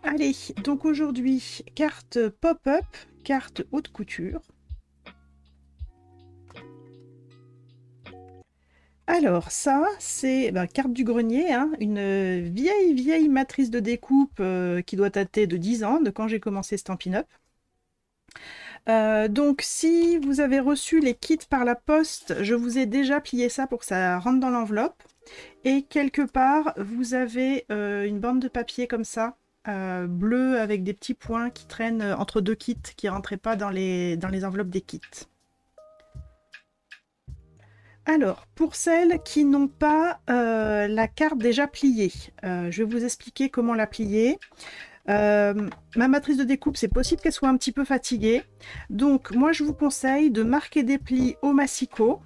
Allez, donc aujourd'hui, carte pop-up, carte haute couture. Alors ça, c'est carte du grenier, hein, une vieille matrice de découpe qui doit dater de 10 ans, de quand j'ai commencé Stampin' Up. Donc si vous avez reçu les kits par la poste, je vous ai déjà plié ça pour que ça rentre dans l'enveloppe. Et quelque part, vous avez une bande de papier comme ça, bleu avec des petits points qui traînent entre deux kits qui ne rentraient pas dans les enveloppes des kits. Alors, pour celles qui n'ont pas la carte déjà pliée, je vais vous expliquer comment la plier. Ma matrice de découpe, c'est possible qu'elle soit un petit peu fatiguée. Donc, moi, je vous conseille de marquer des plis au massicot.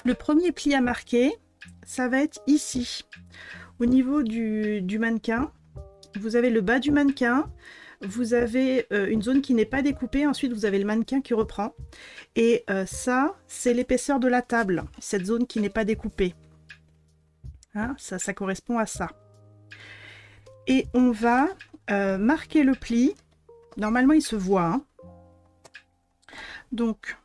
Le premier pli à marquer, ça va être ici, au niveau du mannequin. Vous avez le bas du mannequin, vous avez une zone qui n'est pas découpée, ensuite vous avez le mannequin qui reprend. Et ça, c'est l'épaisseur de la table, cette zone qui n'est pas découpée. Hein, ça correspond à ça. Et on va marquer le pli. Normalement, il se voit. Hein. Donc,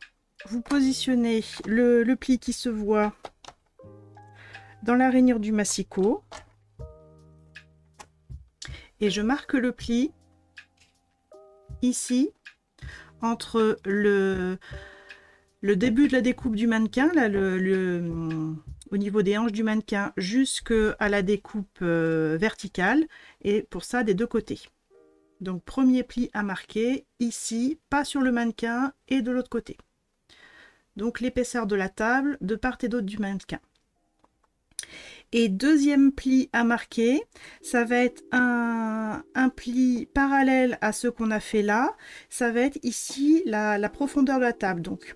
vous positionnez le pli qui se voit dans la rainure du massicot. Et je marque le pli ici, entre le début de la découpe du mannequin, là, au niveau des hanches du mannequin, jusqu'à la découpe verticale, et pour ça des deux côtés. Donc premier pli à marquer, ici, pas sur le mannequin, et de l'autre côté. Donc l'épaisseur de la table, de part et d'autre du mannequin. Et deuxième pli à marquer, ça va être un pli parallèle à ce qu'on a fait là. Ça va être ici la profondeur de la table. Donc,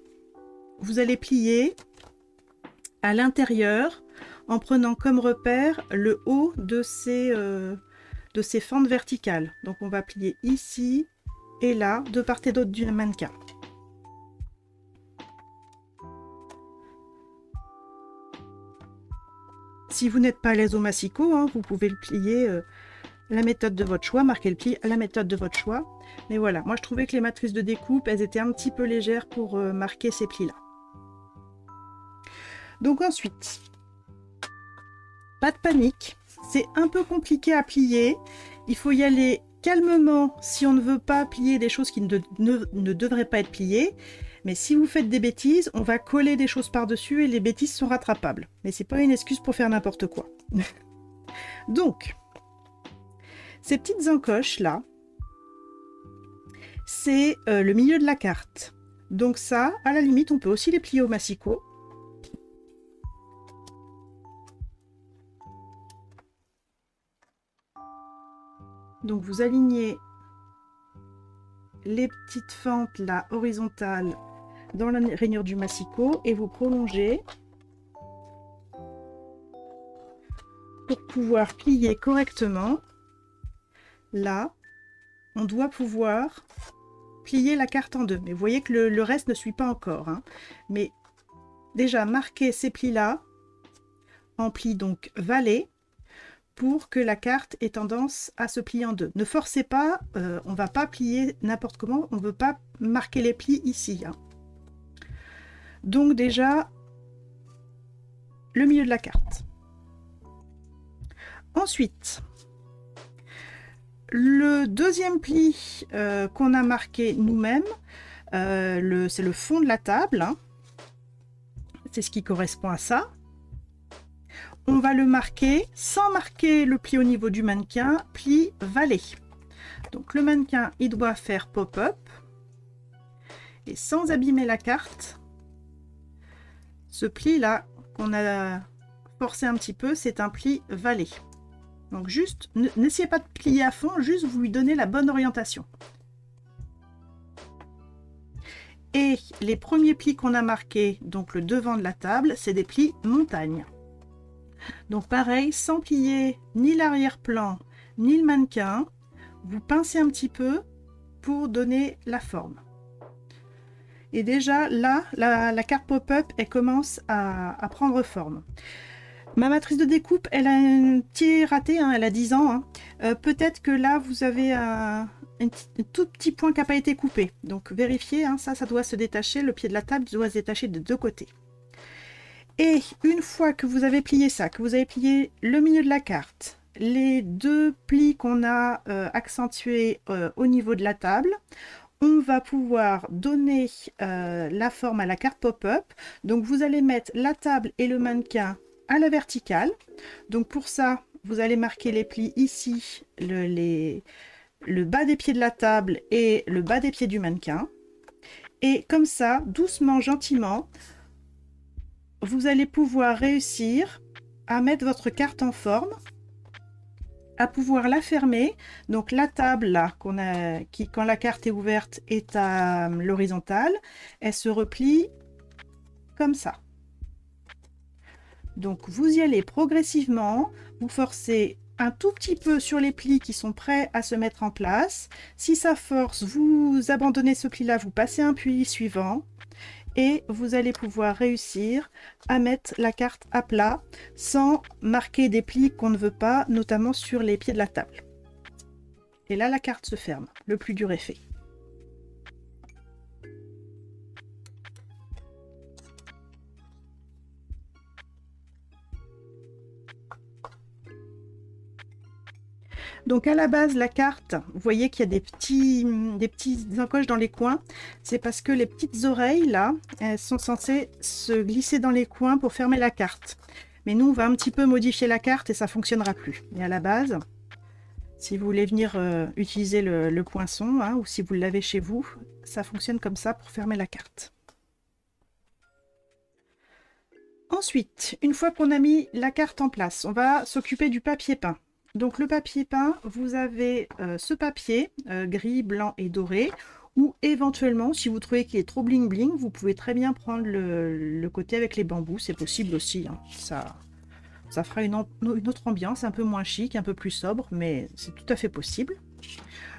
vous allez plier à l'intérieur en prenant comme repère le haut de ces fentes verticales. Donc, on va plier ici et là, de part et d'autre du mannequin. Si vous n'êtes pas à l'aise au massicot, hein, vous pouvez le plier la méthode de votre choix, marquer le pli à la méthode de votre choix. Mais voilà, moi je trouvais que les matrices de découpe, elles étaient un petit peu légères pour marquer ces plis-là. Donc ensuite, pas de panique, c'est un peu compliqué à plier. Il faut y aller calmement si on ne veut pas plier des choses qui ne devraient pas être pliées. Mais si vous faites des bêtises, on va coller des choses par-dessus et les bêtises sont rattrapables. Mais c'est pas une excuse pour faire n'importe quoi. Donc, ces petites encoches là, c'est le milieu de la carte. Donc ça, à la limite, on peut aussi les plier au massicot. Donc vous alignez les petites fentes là horizontales dans la rainure du massicot et vous prolongez pour pouvoir plier correctement. Là, on doit pouvoir plier la carte en deux. Mais vous voyez que le reste ne suit pas encore. Hein. Mais déjà, marquez ces plis-là en plis donc valet pour que la carte ait tendance à se plier en deux. Ne forcez pas, on ne va pas plier n'importe comment, on ne veut pas marquer les plis ici. Hein. Donc déjà, le milieu de la carte. Ensuite, le deuxième pli qu'on a marqué nous-mêmes, c'est le fond de la table. Hein. C'est ce qui correspond à ça. On va le marquer sans marquer le pli au niveau du mannequin, pli valet. Donc le mannequin, il doit faire pop-up. Et sans abîmer la carte, ce pli-là qu'on a forcé un petit peu, c'est un pli valet. Donc juste, n'essayez pas de plier à fond, juste vous lui donnez la bonne orientation. Et les premiers plis qu'on a marqués, donc le devant de la table, c'est des plis montagne. Donc pareil, sans plier ni l'arrière-plan, ni le mannequin, vous pincez un petit peu pour donner la forme. Et déjà là, la carte pop-up, elle commence à prendre forme. Ma matrice de découpe, elle a un petit raté, hein, elle a 10 ans. Hein. Peut-être que là, vous avez un tout petit point qui n'a pas été coupé. Donc vérifiez, hein, ça doit se détacher. Le pied de la table doit se détacher de deux côtés. Et une fois que vous avez plié ça, que vous avez plié le milieu de la carte, les deux plis qu'on a accentués au niveau de la table, on va pouvoir donner la forme à la carte pop-up. Donc vous allez mettre la table et le mannequin à la verticale. Donc pour ça, vous allez marquer les plis ici, le bas des pieds de la table et le bas des pieds du mannequin. Et comme ça, doucement, gentiment, vous allez pouvoir réussir à mettre votre carte en forme, à pouvoir la fermer. Donc la table là, qui quand la carte est ouverte est à l'horizontale, elle se replie comme ça. Donc vous y allez progressivement, vous forcez un tout petit peu sur les plis qui sont prêts à se mettre en place. Si ça force, vous abandonnez ce pli là, vous passez un pli suivant. Et vous allez pouvoir réussir à mettre la carte à plat sans marquer des plis qu'on ne veut pas, notamment sur les pieds de la table. Et là, la carte se ferme. Le plus dur est fait. Donc à la base, la carte, vous voyez qu'il y a des petits encoches dans les coins. C'est parce que les petites oreilles, là, elles sont censées se glisser dans les coins pour fermer la carte. Mais nous, on va un petit peu modifier la carte et ça ne fonctionnera plus. Et à la base, si vous voulez venir utiliser le poinçon, hein, ou si vous l'avez chez vous, ça fonctionne comme ça pour fermer la carte. Ensuite, une fois qu'on a mis la carte en place, on va s'occuper du papier peint. Donc le papier peint, vous avez ce papier gris, blanc et doré, ou éventuellement, si vous trouvez qu'il est trop bling bling, vous pouvez très bien prendre le côté avec les bambous, c'est possible aussi. Hein. Ça fera une autre ambiance, un peu moins chic, un peu plus sobre, mais c'est tout à fait possible.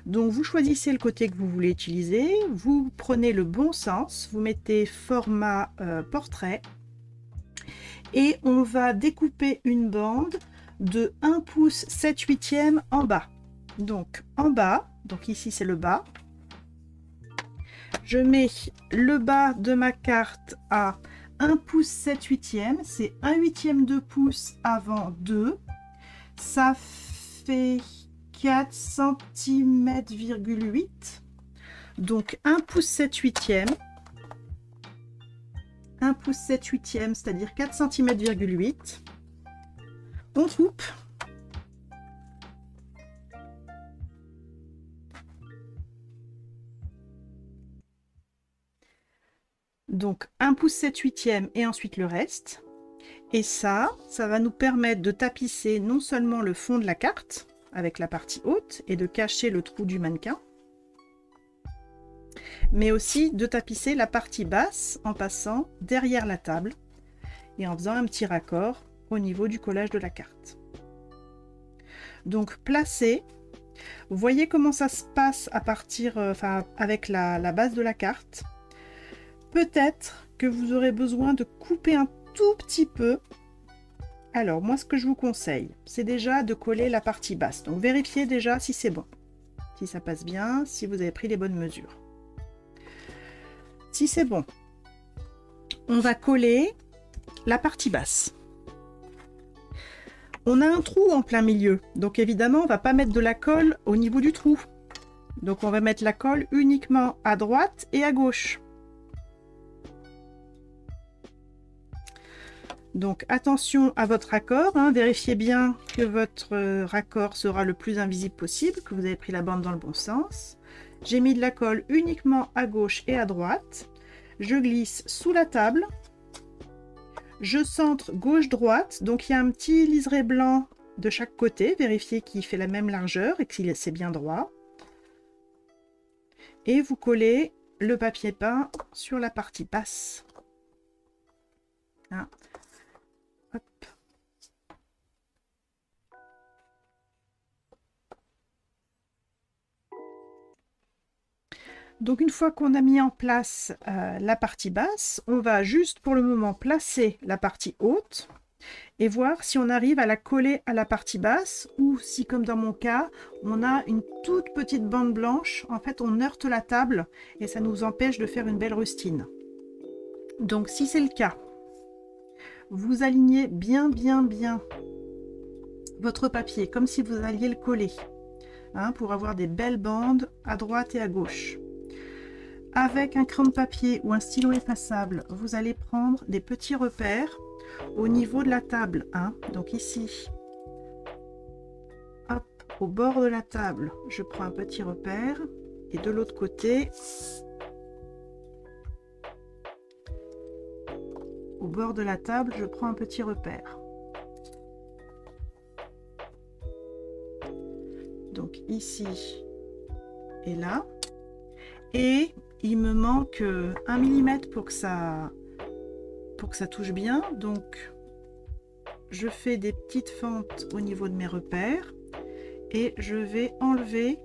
Donc vous choisissez le côté que vous voulez utiliser, vous prenez le bon sens, vous mettez format portrait, et on va découper une bande de 1 pouce 7/8 en bas. Donc en bas, donc ici c'est le bas. Je mets le bas de ma carte à 1 pouce 7/8, c'est 1/8 de pouce avant 2. Ça fait 4 cm,8. Donc 1 pouce 7/8. 1 pouce 7/8, c'est-à-dire 4 cm,8. On coupe. Donc 1 pouce 7/8 et ensuite le reste. Et ça va nous permettre de tapisser non seulement le fond de la carte avec la partie haute et de cacher le trou du mannequin, mais aussi de tapisser la partie basse en passant derrière la table et en faisant un petit raccord au niveau du collage de la carte. Donc placez, vous voyez comment ça se passe à partir, avec la base de la carte. Peut-être que vous aurez besoin de couper un tout petit peu. Alors moi ce que je vous conseille, c'est déjà de coller la partie basse. Donc vérifiez déjà si c'est bon, si ça passe bien, si vous avez pris les bonnes mesures. Si c'est bon, on va coller la partie basse. On a un trou en plein milieu, donc évidemment on va pas mettre de la colle au niveau du trou. Donc on va mettre la colle uniquement à droite et à gauche. Donc attention à votre raccord, hein, vérifiez bien que votre raccord sera le plus invisible possible, que vous avez pris la bande dans le bon sens. J'ai mis de la colle uniquement à gauche et à droite. Je glisse sous la table. Je centre gauche-droite, donc il y a un petit liseré blanc de chaque côté. Vérifiez qu'il fait la même largeur et que c'est bien droit. Et vous collez le papier peint sur la partie basse. Hein. Hop. Donc une fois qu'on a mis en place la partie basse, on va juste pour le moment placer la partie haute. et voir si on arrive à la coller à la partie basse ou si, comme dans mon cas, on a une toute petite bande blanche. En fait, on heurte la table et ça nous empêche de faire une belle rustine. Donc, si c'est le cas, vous alignez bien votre papier, comme si vous alliez le coller, hein, pour avoir des belles bandes à droite et à gauche. Avec un crayon de papier ou un stylo effaçable, vous allez prendre des petits repères au niveau de la table, hein. Donc ici, hop, au bord de la table, je prends un petit repère, et de l'autre côté, au bord de la table, je prends un petit repère. Donc ici et là, et il me manque 1 mm pour que ça touche bien. Donc je fais des petites fentes au niveau de mes repères et je vais enlever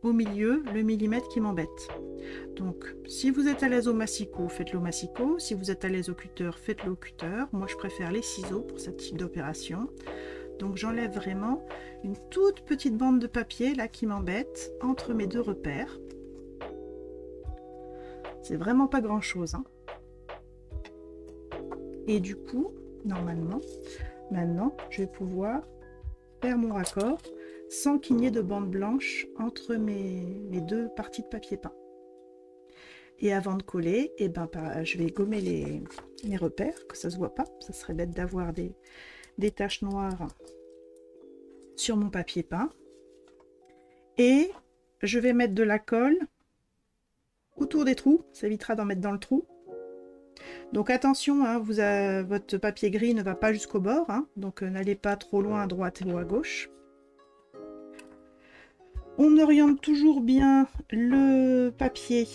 au milieu le millimètre qui m'embête. Donc si vous êtes à l'aise au massicot, faites-le au massicot. Si vous êtes à l'aise au cutter, faites-le au cutter. Moi je préfère les ciseaux pour ce type d'opération. Donc j'enlève vraiment une toute petite bande de papier là qui m'embête entre mes deux repères. C'est vraiment pas grand chose, hein. Et du coup, normalement, maintenant, je vais pouvoir faire mon raccord sans qu'il n'y ait de bande blanche entre mes deux parties de papier peint. Et avant de coller, eh ben, je vais gommer les repères, que ça se voit pas. Ça serait bête d'avoir des taches noires sur mon papier peint. Et je vais mettre de la colle autour des trous, ça évitera d'en mettre dans le trou. Donc attention, hein, votre papier gris ne va pas jusqu'au bord, hein, donc n'allez pas trop loin à droite ou à gauche. On oriente toujours bien le papier.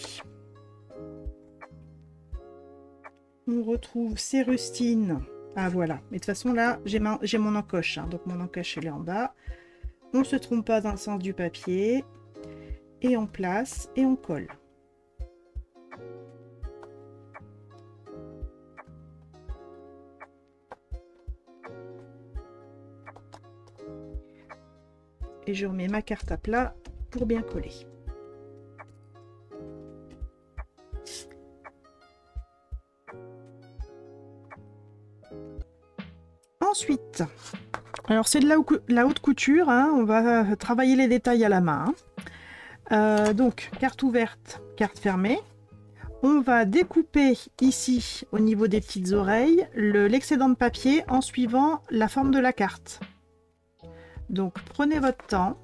On retrouve ces rustines. Ah voilà, mais de toute façon là, j'ai mon encoche, hein, donc mon encoche elle est en bas. On ne se trompe pas dans le sens du papier. Et on place et on colle. Et je remets ma carte à plat pour bien coller. Ensuite, alors c'est de la haute couture, hein, on va travailler les détails à la main. Donc, carte ouverte, carte fermée. On va découper ici, au niveau des petites oreilles, l'excédent de papier en suivant la forme de la carte. Donc prenez votre temps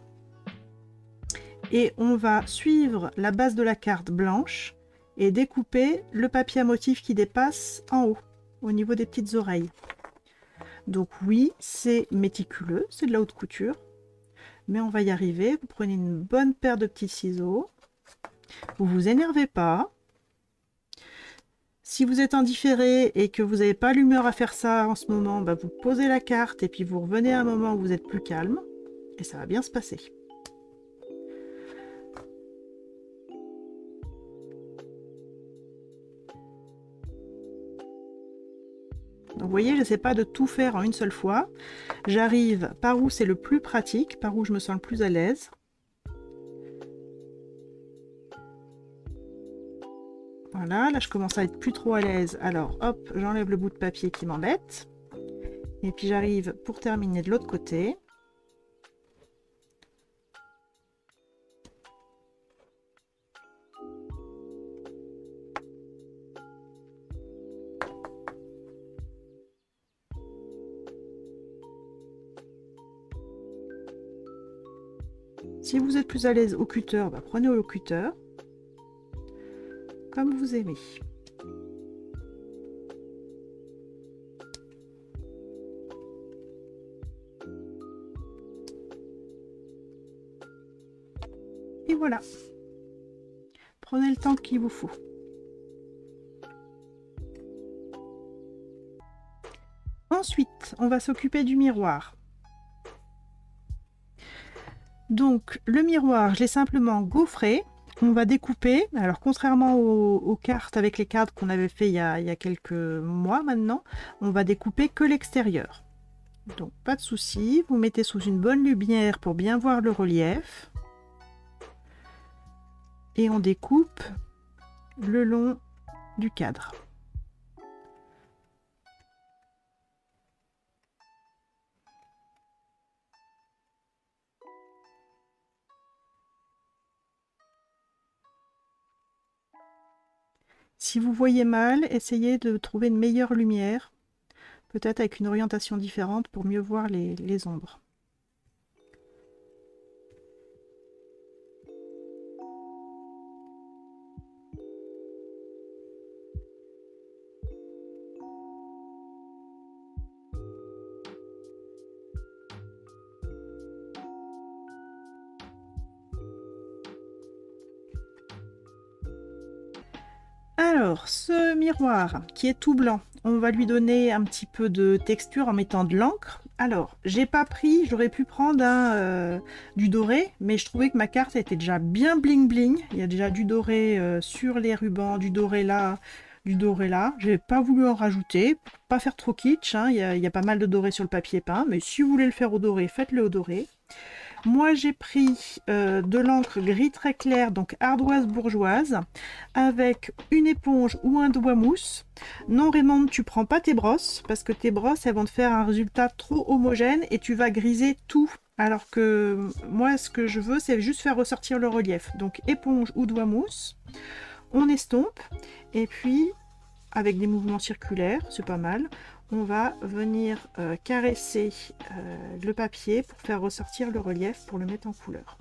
et on va suivre la base de la carte blanche et découper le papier à motif qui dépasse en haut, au niveau des petites oreilles. Donc oui, c'est méticuleux, c'est de la haute couture, mais on va y arriver. Vous prenez une bonne paire de petits ciseaux, vous vous énervez pas. Si vous êtes en différé et que vous n'avez pas l'humeur à faire ça en ce moment, bah vous posez la carte et puis vous revenez à un moment où vous êtes plus calme et ça va bien se passer. Donc vous voyez, je n'essaie pas de tout faire en une seule fois. J'arrive par où c'est le plus pratique, par où je me sens le plus à l'aise. Voilà, là je commence à être plus trop à l'aise. Alors hop, j'enlève le bout de papier qui m'embête. Et puis j'arrive pour terminer de l'autre côté. Si vous êtes plus à l'aise au cutter, bah, prenez au cutter. Comme vous aimez. Et voilà. Prenez le temps qu'il vous faut. Ensuite, on va s'occuper du miroir. Donc, le miroir, je l'ai simplement gaufré on va découper. Alors, contrairement aux cartes avec les cadres qu'on avait fait il y a quelques mois maintenant, on va découper que l'extérieur. Donc, pas de souci. Vous mettez sous une bonne lumière pour bien voir le relief. Et on découpe le long du cadre. Si vous voyez mal, essayez de trouver une meilleure lumière, peut-être avec une orientation différente pour mieux voir les ombres. Alors, ce miroir qui est tout blanc, on va lui donner un petit peu de texture en mettant de l'encre. Alors, j'ai pas pris, j'aurais pu prendre du doré, mais je trouvais que ma carte était déjà bien bling bling. Il y a déjà du doré sur les rubans, du doré là, du doré là. J'ai pas voulu en rajouter, pour pas faire trop kitsch, hein. Il y a pas mal de doré sur le papier peint, mais si vous voulez le faire au doré, faites-le au doré. Moi, j'ai pris de l'encre gris très clair, donc ardoise bourgeoise, avec une éponge ou un doigt mousse. Non, Raymond, tu prends pas tes brosses, parce que tes brosses, elles vont te faire un résultat trop homogène et tu vas griser tout. Alors que moi, ce que je veux, c'est juste faire ressortir le relief. Donc, éponge ou doigt mousse, on estompe, et puis, avec des mouvements circulaires, c'est pas mal, on va venir caresser le papier pour faire ressortir le relief, pour le mettre en couleur.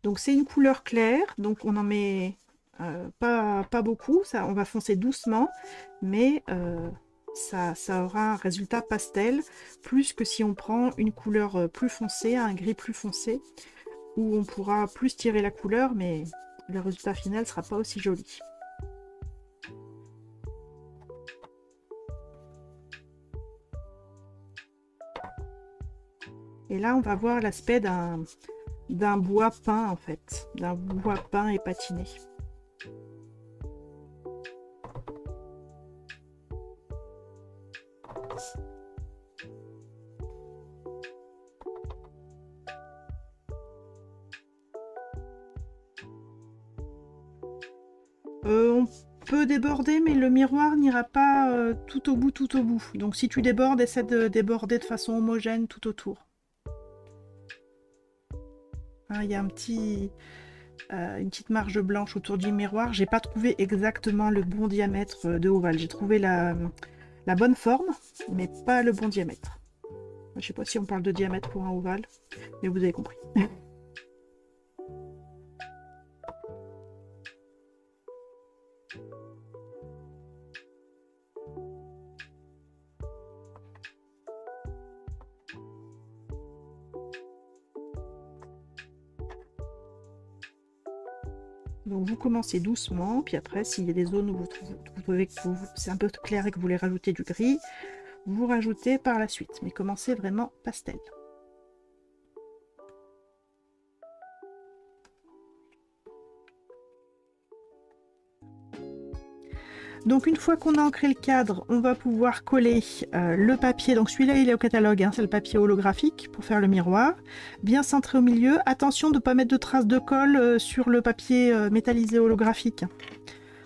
Donc c'est une couleur claire, donc on en met pas beaucoup, ça, on va foncer doucement, mais ça aura un résultat pastel, plus que si on prend une couleur plus foncée, un gris plus foncé, où on pourra plus tirer la couleur, mais le résultat final sera pas aussi joli. Et là, on va voir l'aspect d'un bois peint, en fait, d'un bois peint et patiné. On peut déborder, mais le miroir n'ira pas tout au bout, tout au bout. Donc si tu débordes, essaie de déborder de façon homogène tout autour. Hein, il y a une petite marge blanche autour du miroir. J'ai pas trouvé exactement le bon diamètre de ovale. J'ai trouvé la bonne forme, mais pas le bon diamètre. Je sais pas si on parle de diamètre pour un ovale, mais vous avez compris. Donc vous commencez doucement, puis après s'il y a des zones où vous trouvez que c'est un peu clair et que vous voulez rajouter du gris, vous rajoutez par la suite, mais commencez vraiment pastel. Donc une fois qu'on a ancré le cadre, on va pouvoir coller le papier. Donc celui-là il est au catalogue, hein, c'est le papier holographique pour faire le miroir. Bien centré au milieu. Attention de ne pas mettre de traces de colle sur le papier métallisé holographique.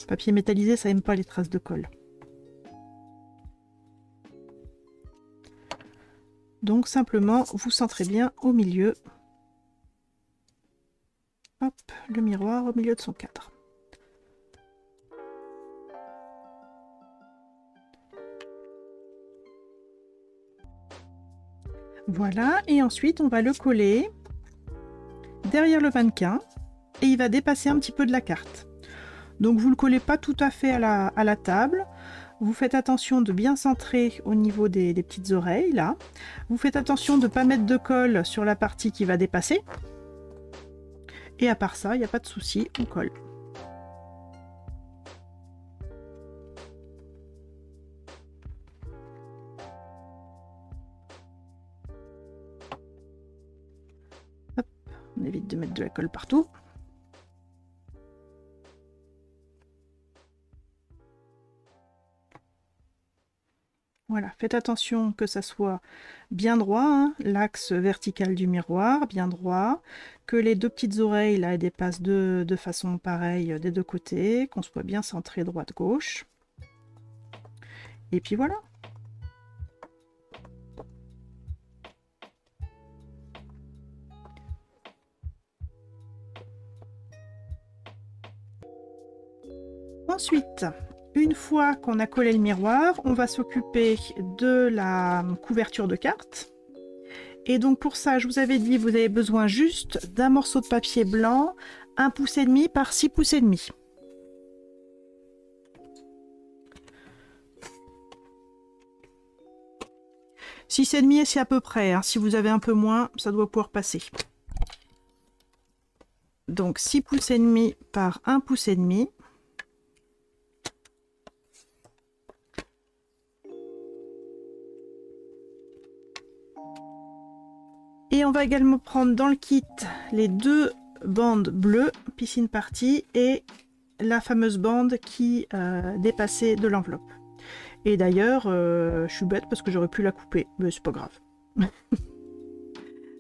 Le papier métallisé, ça n'aime pas les traces de colle. Donc simplement, vous centrez bien au milieu. Hop, le miroir au milieu de son cadre. Voilà, et ensuite on va le coller derrière le mannequin et il va dépasser un petit peu de la carte. Donc vous ne le collez pas tout à fait à la table. Vous faites attention de bien centrer au niveau des petites oreilles là. Vous faites attention de ne pas mettre de colle sur la partie qui va dépasser. Et à part ça, il n'y a pas de souci, on colle. On évite de mettre de la colle partout. Voilà, faites attention que ça soit bien droit, hein, l'axe vertical du miroir, bien droit, que les deux petites oreilles là dépassent de façon pareille des deux côtés, qu'on soit bien centré droite-gauche. Et puis voilà. Ensuite, une fois qu'on a collé le miroir, on va s'occuper de la couverture de carte. Et donc pour ça, je vous avais dit, vous avez besoin juste d'un morceau de papier blanc, 1,5 pouces par 6,5 pouces. Six et demi, c'est à peu près. Hein. Si vous avez un peu moins, ça doit pouvoir passer. Donc 6,5 pouces par 1,5 pouces. Et on va également prendre dans le kit les deux bandes bleues, piscine party, et la fameuse bande qui dépassait de l'enveloppe. Et d'ailleurs, je suis bête parce que j'aurais pu la couper, mais c'est pas grave.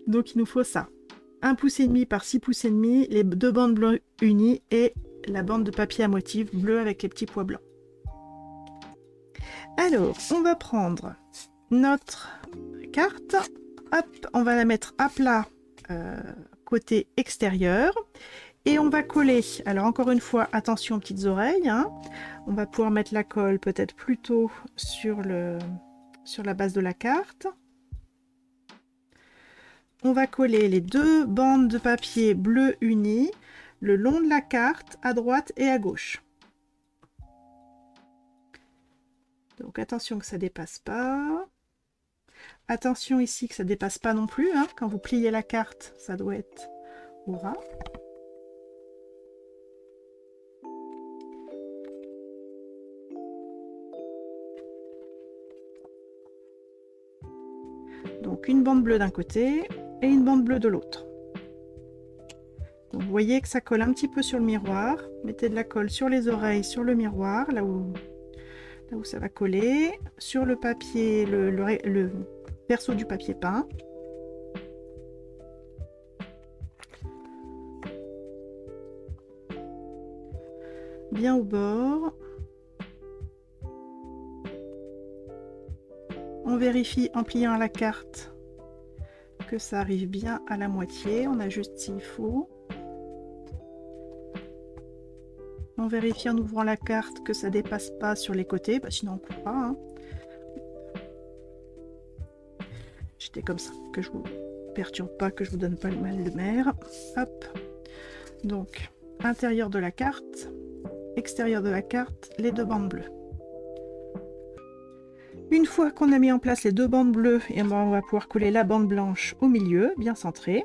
Donc il nous faut ça. 1,5 pouce par 6,5 pouces, les deux bandes bleues unies et la bande de papier à motif bleu avec les petits pois blancs. Alors, on va prendre notre carte. Hop, on va la mettre à plat côté extérieur et on va coller. Alors encore une fois, attention aux petites oreilles. Hein. On va pouvoir mettre la colle peut-être plutôt sur la base de la carte. On va coller les deux bandes de papier bleu unies le long de la carte à droite et à gauche. Donc attention que ça dépasse pas. Attention ici que ça dépasse pas non plus, hein. Quand vous pliez la carte, ça doit être au ras. Donc une bande bleue d'un côté et une bande bleue de l'autre. Vous voyez que ça colle un petit peu sur le miroir. Mettez de la colle sur les oreilles, sur le miroir, là où ça va coller, sur le papier, le perceau du papier peint. Bien au bord. On vérifie en pliant la carte que ça arrive bien à la moitié. On ajuste s'il faut. On vérifie en ouvrant la carte que ça dépasse pas sur les côtés, sinon on coupera. Hein. J'étais comme ça, que je vous perturbe pas, que je vous donne pas le mal de mer. Hop. Donc, intérieur de la carte, extérieur de la carte, les deux bandes bleues. Une fois qu'on a mis en place les deux bandes bleues, et on va pouvoir coller la bande blanche au milieu, bien centrée.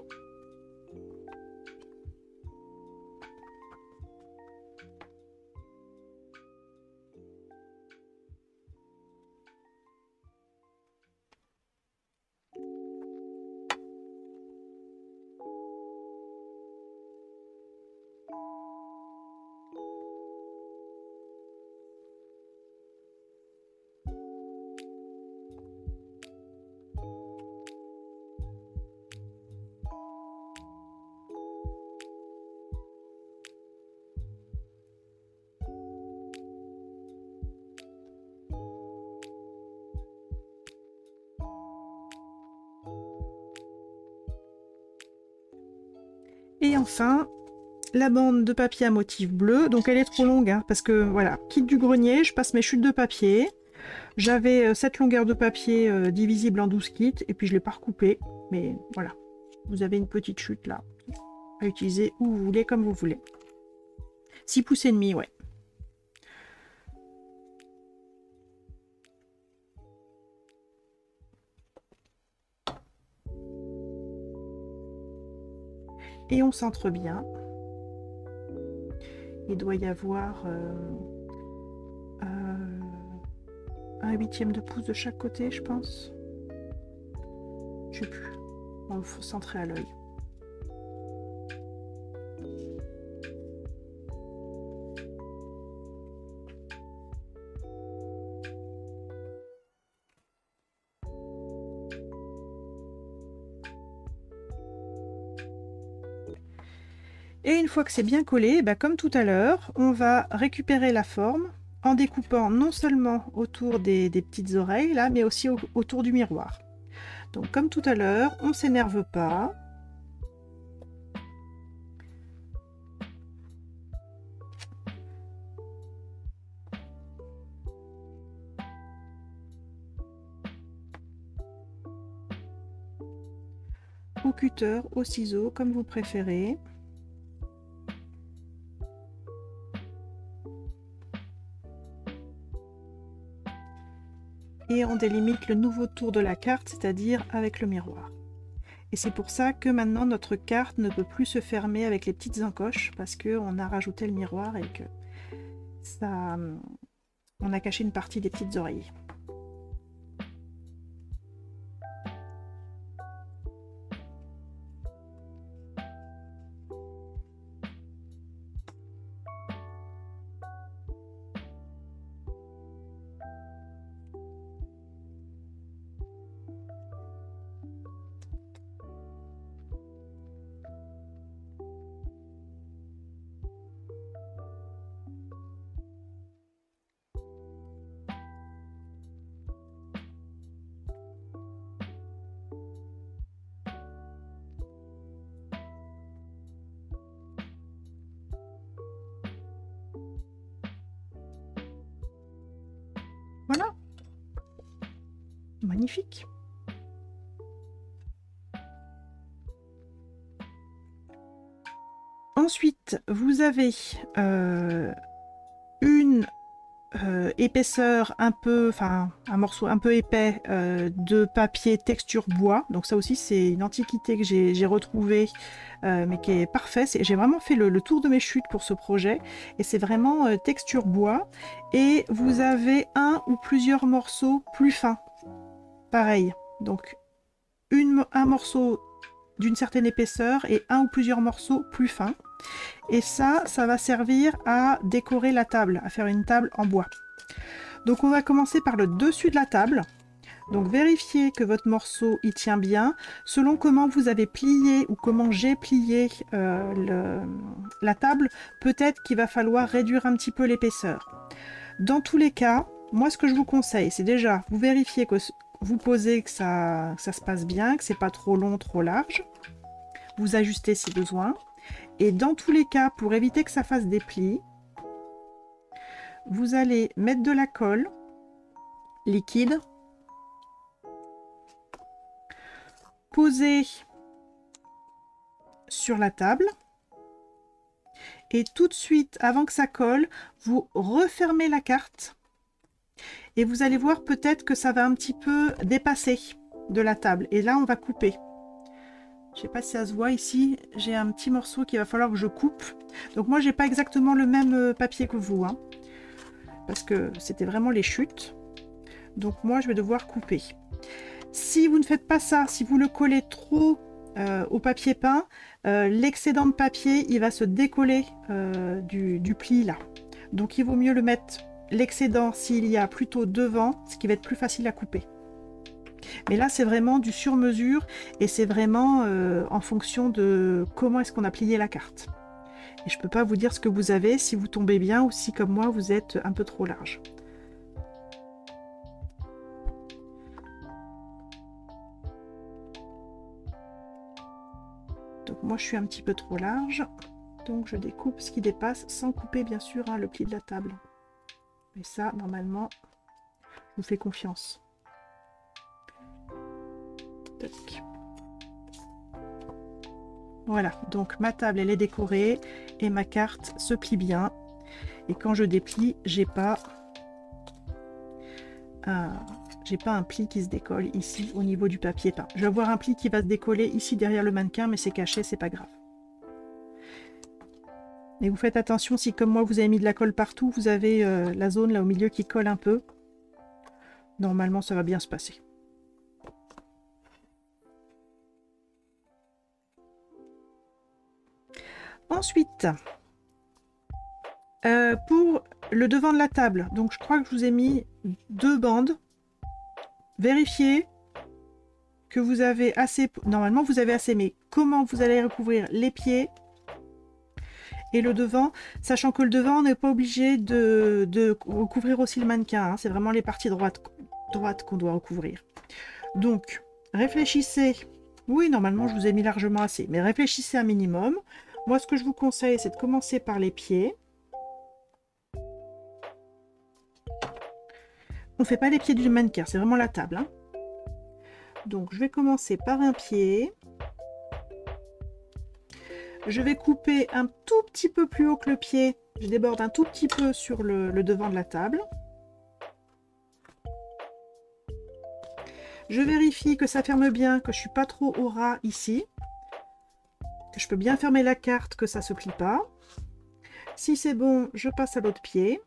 Et enfin, la bande de papier à motif bleu, donc elle est trop longue, hein, parce que voilà, kit du grenier, je passe mes chutes de papier. J'avais cette longueur de papier divisible en 12 kits, et puis je ne l'ai pas recoupé, mais voilà, vous avez une petite chute là, à utiliser où vous voulez, comme vous voulez. 6,5 pouces, ouais. Et on centre bien. Il doit y avoir un huitième de pouce de chaque côté, je pense. Je sais plus. Il faut centrer à l'œil. Et une fois que c'est bien collé, bah, comme tout à l'heure, on va récupérer la forme en découpant non seulement autour des petites oreilles, là, mais aussi autour du miroir. Donc comme tout à l'heure, on ne s'énerve pas. Au cutter, au ciseau, comme vous préférez. Et on délimite le nouveau tour de la carte, c'est-à-dire avec le miroir. Et c'est pour ça que maintenant notre carte ne peut plus se fermer avec les petites encoches, parce qu'on a rajouté le miroir et que ça, on a caché une partie des petites oreilles. Voilà, magnifique. Ensuite, vous avez une épaisseur un peu, enfin un morceau un peu épais de papier texture bois. Donc ça aussi c'est une antiquité que j'ai retrouvée, mais qui est parfait. J'ai vraiment fait le tour de mes chutes pour ce projet et c'est vraiment texture bois. Et vous avez un ou plusieurs morceaux plus fins. Pareil. Donc un morceau d'une certaine épaisseur et un ou plusieurs morceaux plus fins. Et ça va servir à décorer la table, à faire une table en bois. Donc on va commencer par le dessus de la table. Donc vérifiez que votre morceau y tient bien. Selon comment vous avez plié ou comment j'ai plié la table, peut-être qu'il va falloir réduire un petit peu l'épaisseur. Dans tous les cas, moi ce que je vous conseille, c'est déjà vous vérifiez que vous posez que ça se passe bien, que c'est pas trop long, trop large. Vous ajustez si besoin. Et dans tous les cas, pour éviter que ça fasse des plis, vous allez mettre de la colle liquide, poser sur la table, et tout de suite, avant que ça colle, vous refermez la carte, et vous allez voir peut-être que ça va un petit peu dépasser de la table. Et là, on va couper. Je sais pas si ça se voit ici, j'ai un petit morceau qu'il va falloir que je coupe. Donc moi j'ai pas exactement le même papier que vous, hein, parce que c'était vraiment les chutes. Donc moi je vais devoir couper. Si vous ne faites pas ça, si vous le collez trop au papier peint, l'excédent de papier il va se décoller du pli là. Donc il vaut mieux le mettre, l'excédent s'il y a plutôt devant, ce qui va être plus facile à couper. Mais là, c'est vraiment du sur-mesure et c'est vraiment en fonction de comment est-ce qu'on a plié la carte. Et je ne peux pas vous dire ce que vous avez, si vous tombez bien ou si, comme moi, vous êtes un peu trop large. Donc moi, je suis un petit peu trop large. Donc je découpe ce qui dépasse sans couper, bien sûr, hein, le pli de la table. Mais ça, normalement, je vous fais confiance. Tac. Voilà, donc ma table elle est décorée et ma carte se plie bien. Et quand je déplie, j'ai pas un pli qui se décolle ici au niveau du papier peint. Je vais avoir un pli qui va se décoller ici derrière le mannequin, mais c'est caché, c'est pas grave. Et vous faites attention, si comme moi vous avez mis de la colle partout, vous avez la zone là au milieu qui colle un peu. Normalement ça va bien se passer. Ensuite, pour le devant de la table, donc je crois que je vous ai mis 2 bandes. Vérifiez que vous avez assez, normalement vous avez assez, mais comment vous allez recouvrir les pieds et le devant, sachant que le devant, on n'est pas obligé de recouvrir aussi le mannequin, hein. C'est vraiment les parties droites qu'on doit recouvrir. Donc, réfléchissez. Oui, normalement, je vous ai mis largement assez, mais réfléchissez un minimum. Moi, ce que je vous conseille, c'est de commencer par les pieds. On ne fait pas les pieds du mannequin, c'est vraiment la table, hein. Donc, je vais commencer par un pied. Je vais couper un tout petit peu plus haut que le pied. Je déborde un tout petit peu sur le devant de la table. Je vérifie que ça ferme bien, que je ne suis pas trop au ras ici. Que je peux bien fermer la carte, que ça ne se plie pas. Si c'est bon, je passe à l'autre pied.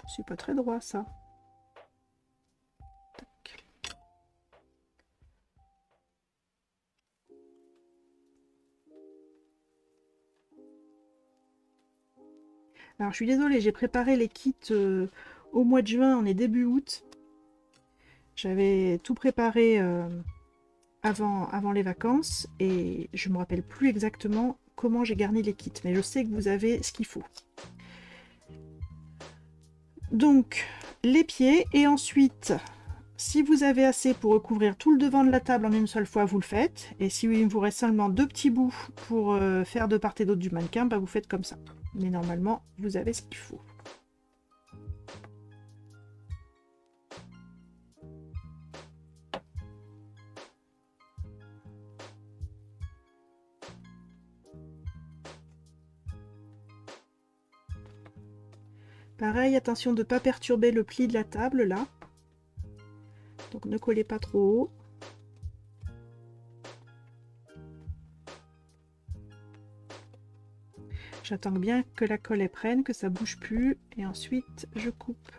C'est pas très droit ça. Tac. Alors je suis désolée, j'ai préparé les kits au mois de juin, on est début août. J'avais tout préparé avant les vacances et je me rappelle plus exactement comment j'ai garni les kits, mais je sais que vous avez ce qu'il faut. Donc les pieds, et ensuite si vous avez assez pour recouvrir tout le devant de la table en une seule fois, vous le faites, et si il vous reste seulement 2 petits bouts pour faire de part et d'autre du mannequin, bah vous faites comme ça, mais normalement vous avez ce qu'il faut. Pareil, attention de ne pas perturber le pli de la table là. Donc ne collez pas trop haut. J'attends bien que la colle elle prenne, que ça bouge plus, et ensuite je coupe.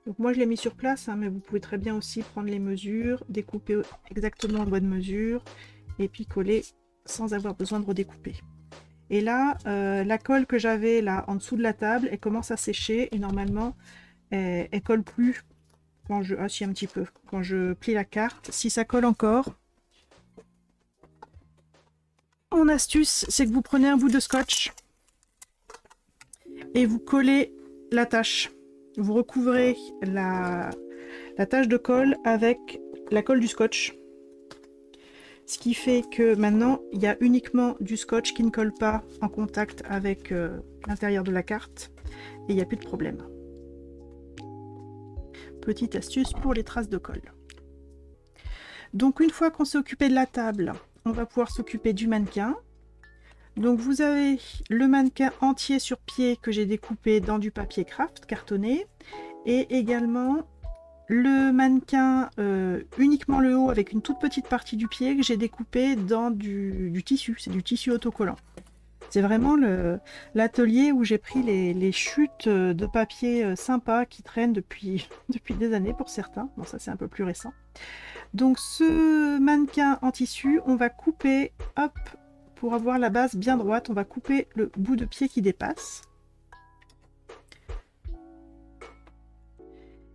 Donc moi je l'ai mis sur place, hein, mais vous pouvez très bien aussi prendre les mesures, découper exactement en bonne mesure, et puis coller sans avoir besoin de redécouper. Et là, la colle que j'avais là en dessous de la table, elle commence à sécher, et normalement, elle colle plus quand je... Ah si, un petit peu. Quand je plie la carte, si ça colle encore, mon astuce, c'est que vous prenez un bout de scotch et vous collez la tache. Vous recouvrez la tache de colle avec la colle du scotch. Ce qui fait que maintenant, il y a uniquement du scotch qui ne colle pas en contact avec l'intérieur de la carte. Et il n'y a plus de problème. Petite astuce pour les traces de colle. Donc une fois qu'on s'est occupé de la table, on va pouvoir s'occuper du mannequin. Donc vous avez le mannequin entier sur pied que j'ai découpé dans du papier craft cartonné. Et également le mannequin, uniquement le haut avec une toute petite partie du pied que j'ai découpé dans du tissu. C'est du tissu autocollant. C'est vraiment l'atelier où j'ai pris les chutes de papier sympas qui traînent depuis des années pour certains. Bon, ça c'est un peu plus récent. Donc ce mannequin en tissu, on va couper, hop, pour avoir la base bien droite, on va couper le bout de pied qui dépasse.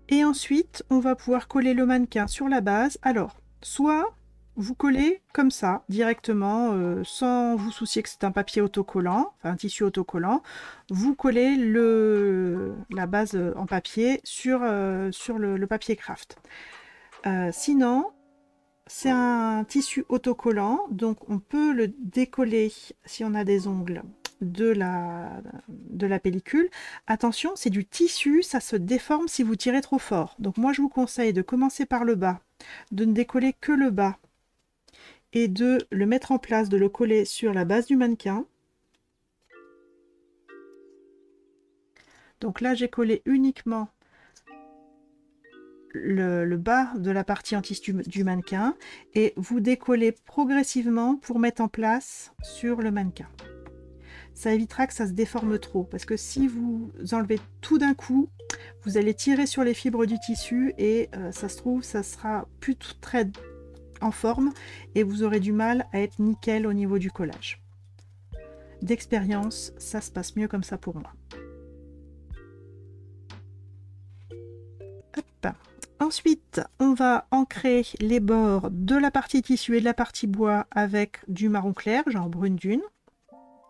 Et ensuite, on va pouvoir coller le mannequin sur la base. Alors, soit vous collez comme ça, directement, sans vous soucier que c'est un papier autocollant, enfin un tissu autocollant. Vous collez la base en papier sur le papier craft. Sinon, c'est un tissu autocollant, donc on peut le décoller si on a des ongles de la pellicule. Attention, c'est du tissu, ça se déforme si vous tirez trop fort. Donc moi je vous conseille de commencer par le bas, de ne décoller que le bas et de le mettre en place, de le coller sur la base du mannequin. Donc là j'ai collé uniquement le bas de la partie en tissu du mannequin et vous décollez progressivement pour mettre en place sur le mannequin. ça évitera que ça se déforme trop. Parce que si vous enlevez tout d'un coup, vous allez tirer sur les fibres du tissu et ça se trouve, ça sera plus très en forme et vous aurez du mal à être nickel au niveau du collage. D'expérience, ça se passe mieux comme ça pour moi. Hop. Ensuite, on va ancrer les bords de la partie tissu et de la partie bois avec du marron clair, genre brune dune,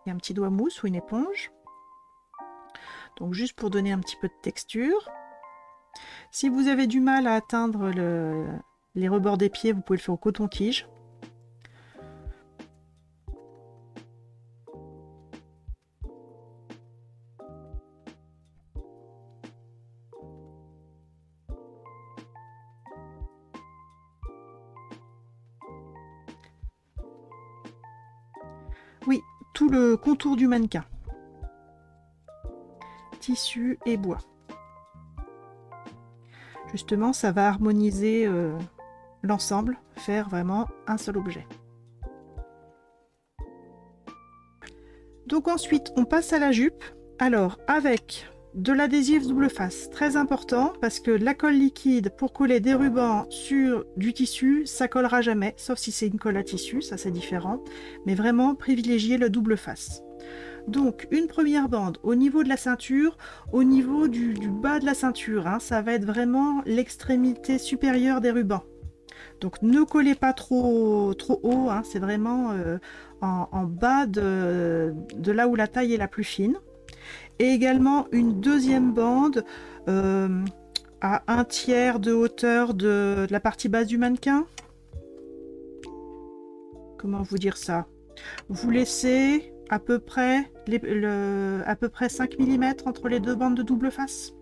et un petit doigt mousse ou une éponge. Donc juste pour donner un petit peu de texture. Si vous avez du mal à atteindre les rebords des pieds, vous pouvez le faire au coton-tige. Oui, tout le contour du mannequin. Tissu et bois. Justement, ça va harmoniser l'ensemble, faire vraiment un seul objet. Donc ensuite, on passe à la jupe. Alors, avec de l'adhésif double face, très important, parce que la colle liquide, pour coller des rubans sur du tissu, ça collera jamais, sauf si c'est une colle à tissu, ça c'est différent. Mais vraiment, privilégier le double face. Donc, une première bande au niveau de la ceinture, au niveau du bas de la ceinture, hein, ça va être vraiment l'extrémité supérieure des rubans. Donc, ne collez pas trop haut, hein, c'est vraiment en bas de là où la taille est la plus fine. Et également une deuxième bande à 1/3 de hauteur de la partie basse du mannequin. Comment vous dire ça? Vous laissez à peu près 5 mm entre les deux bandes de double face.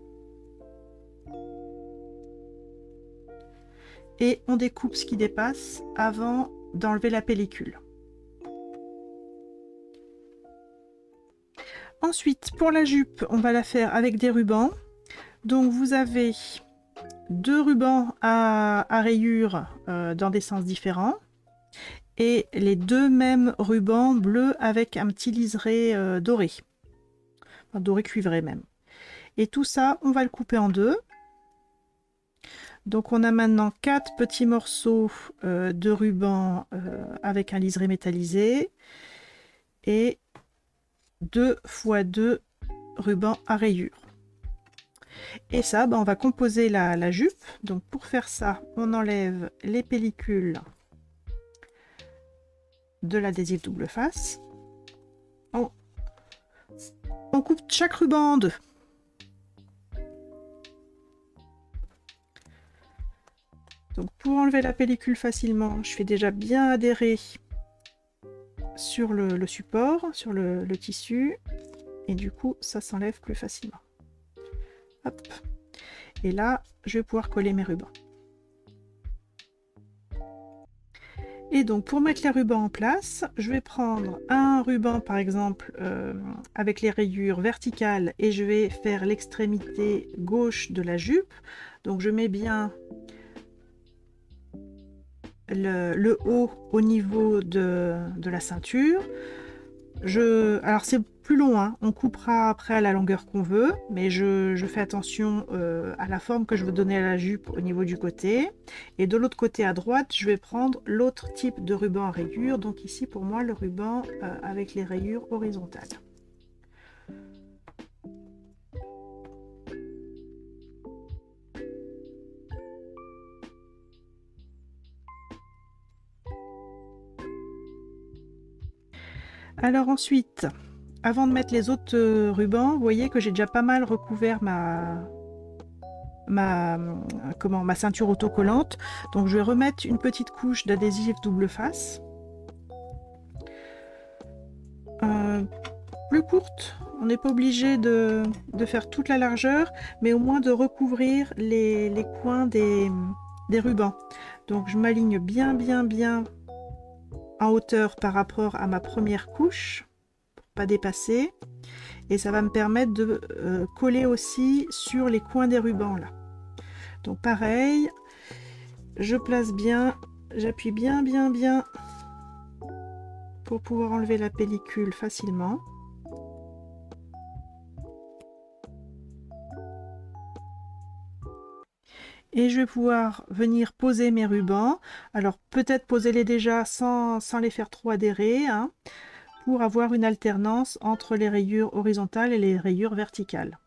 Et on découpe ce qui dépasse avant d'enlever la pellicule. Ensuite, pour la jupe, on va la faire avec des rubans. Donc vous avez 2 rubans à rayures dans des sens différents. Et les 2 mêmes rubans bleus avec un petit liseré doré. Enfin, doré cuivré même. Et tout ça, on va le couper en 2. Donc on a maintenant 4 petits morceaux de ruban avec un liseré métallisé. Et 2 x 2 rubans à rayures. Et ça, on va composer la jupe. Donc pour faire ça, on enlève les pellicules de l'adhésif double face. On coupe chaque ruban en 2. Donc pour enlever la pellicule facilement, je fais déjà bien adhérer sur le support, sur le tissu, et du coup ça s'enlève plus facilement. Hop. Et là, je vais pouvoir coller mes rubans. Et donc pour mettre les rubans en place, je vais prendre un ruban par exemple avec les rayures verticales et je vais faire l'extrémité gauche de la jupe. Donc je mets bien le haut au niveau de la ceinture. Alors c'est plus long, hein. On coupera après à la longueur qu'on veut, mais je fais attention à la forme que je veux donner à la jupe au niveau du côté. Et de l'autre côté à droite, je vais prendre l'autre type de ruban à rayures. Donc ici pour moi le ruban avec les rayures horizontales. Alors ensuite, avant de mettre les autres rubans, vous voyez que j'ai déjà pas mal recouvert ma ceinture autocollante. Donc je vais remettre une petite couche d'adhésif double face. Plus courte, on n'est pas obligé de faire toute la largeur, mais au moins de recouvrir les coins des rubans. Donc je m'aligne bien en hauteur par rapport à ma première couche, pour pas dépasser, et ça va me permettre de coller aussi sur les coins des rubans là. Donc pareil, je place bien, j'appuie bien pour pouvoir enlever la pellicule facilement. Et je vais pouvoir venir poser mes rubans. Alors peut-être poser-les déjà sans les faire trop adhérer, hein, pour avoir une alternance entre les rayures horizontales et les rayures verticales.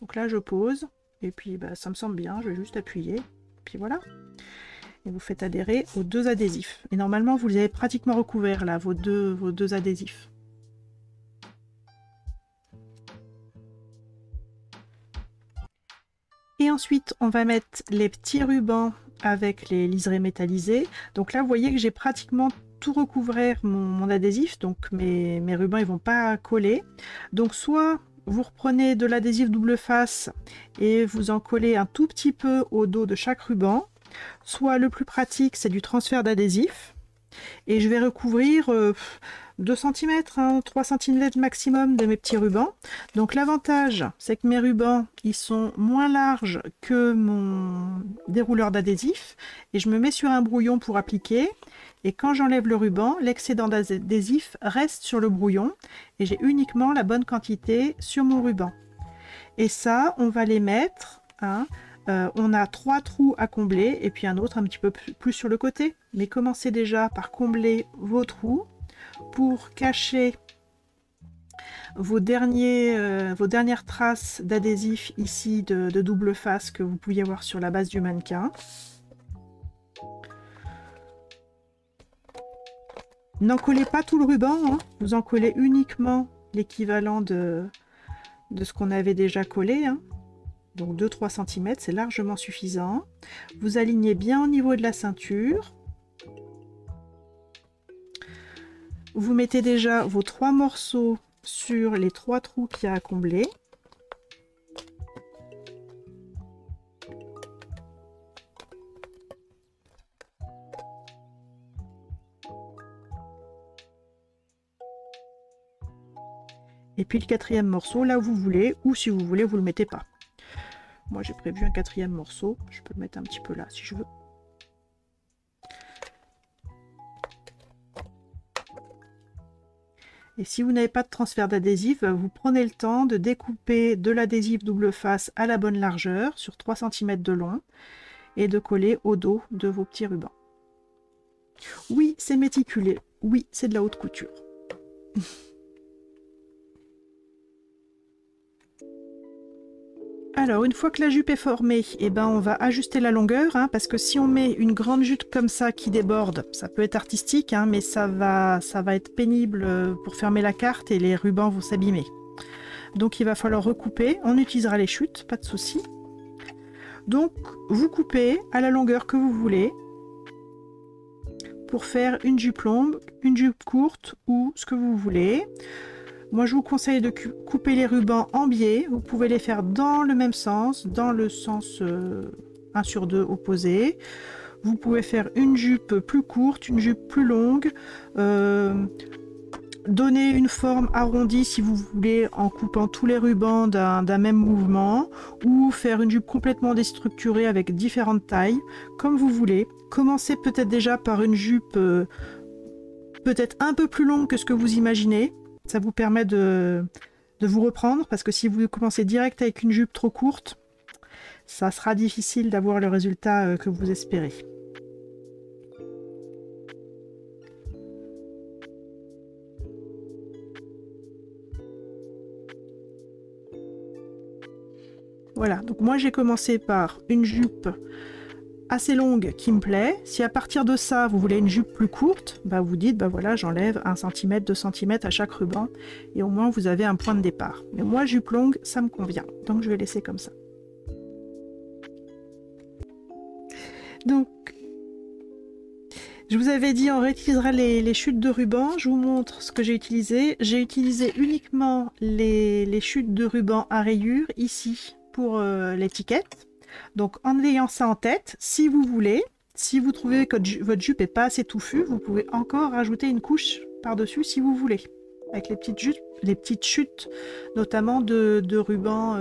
Donc là je pose, et puis bah, ça me semble bien, je vais juste appuyer, puis voilà. Et vous faites adhérer aux deux adhésifs. Et normalement vous les avez pratiquement recouverts là, vos deux adhésifs. Et ensuite, on va mettre les petits rubans avec les liserés métallisés. Donc là, vous voyez que j'ai pratiquement tout recouvert mon adhésif, donc mes rubans ils vont pas coller. Donc soit vous reprenez de l'adhésif double face et vous en collez un tout petit peu au dos de chaque ruban, soit le plus pratique c'est du transfert d'adhésif. Et je vais recouvrir 2 cm, hein, 3 cm maximum de mes petits rubans. Donc l'avantage, c'est que mes rubans, ils sont moins larges que mon dérouleur d'adhésif. Et je me mets sur un brouillon pour appliquer. Et quand j'enlève le ruban, l'excédent d'adhésif reste sur le brouillon. Et j'ai uniquement la bonne quantité sur mon ruban. Et ça, on va les mettre... hein, on a 3 trous à combler et puis un autre un petit peu plus sur le côté. Mais commencez déjà par combler vos trous pour cacher vos dernières traces d'adhésif ici de double face que vous pouviez voir sur la base du mannequin. N'en collez pas tout le ruban, hein. Vous en collez uniquement l'équivalent de ce qu'on avait déjà collé, hein. Donc 2-3 cm, c'est largement suffisant. Vous alignez bien au niveau de la ceinture. Vous mettez déjà vos 3 morceaux sur les 3 trous qu'il y a à combler. Et puis le 4e morceau, là où vous voulez, ou si vous voulez, vous ne le mettez pas. Moi j'ai prévu un 4e morceau, je peux le mettre un petit peu là si je veux. Et si vous n'avez pas de transfert d'adhésif, vous prenez le temps de découper de l'adhésif double face à la bonne largeur, sur 3 cm de long, et de coller au dos de vos petits rubans. Oui, c'est méticulé, oui, c'est de la haute couture. Alors, une fois que la jupe est formée, eh ben, on va ajuster la longueur, hein, parce que si on met une grande jupe comme ça qui déborde, ça peut être artistique, hein, mais ça va être pénible pour fermer la carte et les rubans vont s'abîmer. Donc il va falloir recouper, on utilisera les chutes, pas de souci. Donc vous coupez à la longueur que vous voulez pour faire une jupe longue, une jupe courte ou ce que vous voulez. Moi, je vous conseille de couper les rubans en biais. Vous pouvez les faire dans le même sens, dans le sens 1 sur 2 opposé. Vous pouvez faire une jupe plus courte, une jupe plus longue. Donner une forme arrondie si vous voulez en coupant tous les rubans d'un même mouvement. Ou faire une jupe complètement déstructurée avec différentes tailles, comme vous voulez. Commencez peut-être déjà par une jupe peut-être un peu plus longue que ce que vous imaginez. Ça vous permet de vous reprendre, parce que si vous commencez direct avec une jupe trop courte, ça sera difficile d'avoir le résultat que vous espérez. Voilà, donc moi j'ai commencé par une jupe assez longue qui me plaît. Si à partir de ça vous voulez une jupe plus courte, bah vous dites bah voilà, j'enlève 1 cm, 2 cm à chaque ruban et au moins vous avez un point de départ. Mais moi jupe longue ça me convient, donc je vais laisser comme ça. Donc je vous avais dit on réutilisera les chutes de ruban. Je vous montre ce que j'ai utilisé. J'ai utilisé uniquement les chutes de ruban à rayures ici pour l'étiquette. Donc en ayant ça en tête, si vous voulez, si vous trouvez que votre jupe n'est pas assez touffue, vous pouvez encore rajouter une couche par-dessus si vous voulez. Avec les petites chutes, notamment de ruban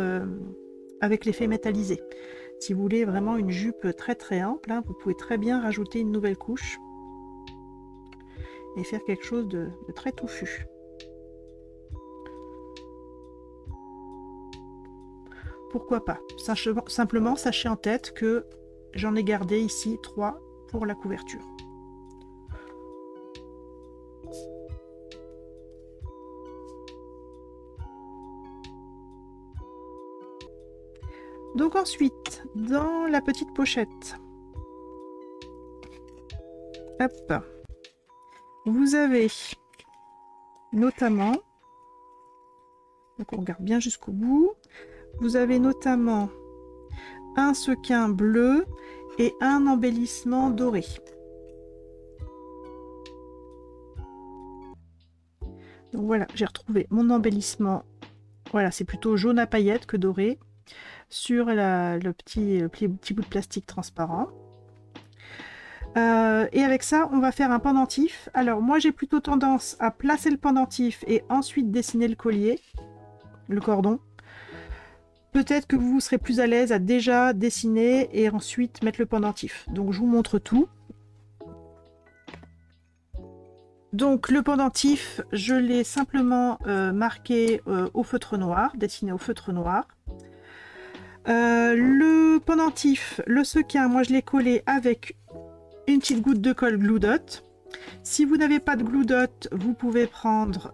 avec l'effet métallisé. Si vous voulez vraiment une jupe très très ample, hein, vous pouvez très bien rajouter une nouvelle couche et faire quelque chose de très touffu. pourquoi pas. Simplement, sachez en tête que j'en ai gardé ici 3 pour la couverture. Donc ensuite, dans la petite pochette, hop, vous avez notamment, donc on regarde bien jusqu'au bout, vous avez notamment un sequin bleu et un embellissement doré. Donc voilà, j'ai retrouvé mon embellissement, voilà, c'est plutôt jaune à paillettes que doré, sur le petit bout de plastique transparent. Et avec ça, on va faire un pendentif. Alors moi, j'ai plutôt tendance à placer le pendentif et ensuite dessiner le collier, le cordon. Peut-être que vous serez plus à l'aise à déjà dessiner et ensuite mettre le pendentif. Donc je vous montre tout. Donc le pendentif, je l'ai simplement marqué au feutre noir, dessiné au feutre noir. Le pendentif, le sequin, moi je l'ai collé avec une petite goutte de colle Glue Dot. Si vous n'avez pas de Glue Dot, vous pouvez prendre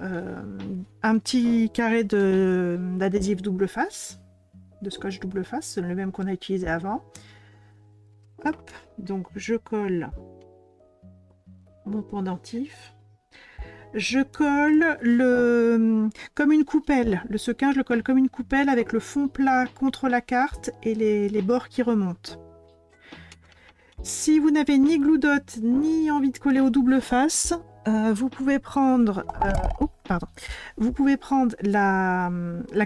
un petit carré d'adhésif double face, de scotch double face, c'est le même qu'on a utilisé avant. Hop, donc je colle mon pendentif. Je colle comme une coupelle. Le sequin, je le colle comme une coupelle avec le fond plat contre la carte et les bords qui remontent. Si vous n'avez ni Glue Dot ni envie de coller au double face, vous pouvez prendre, la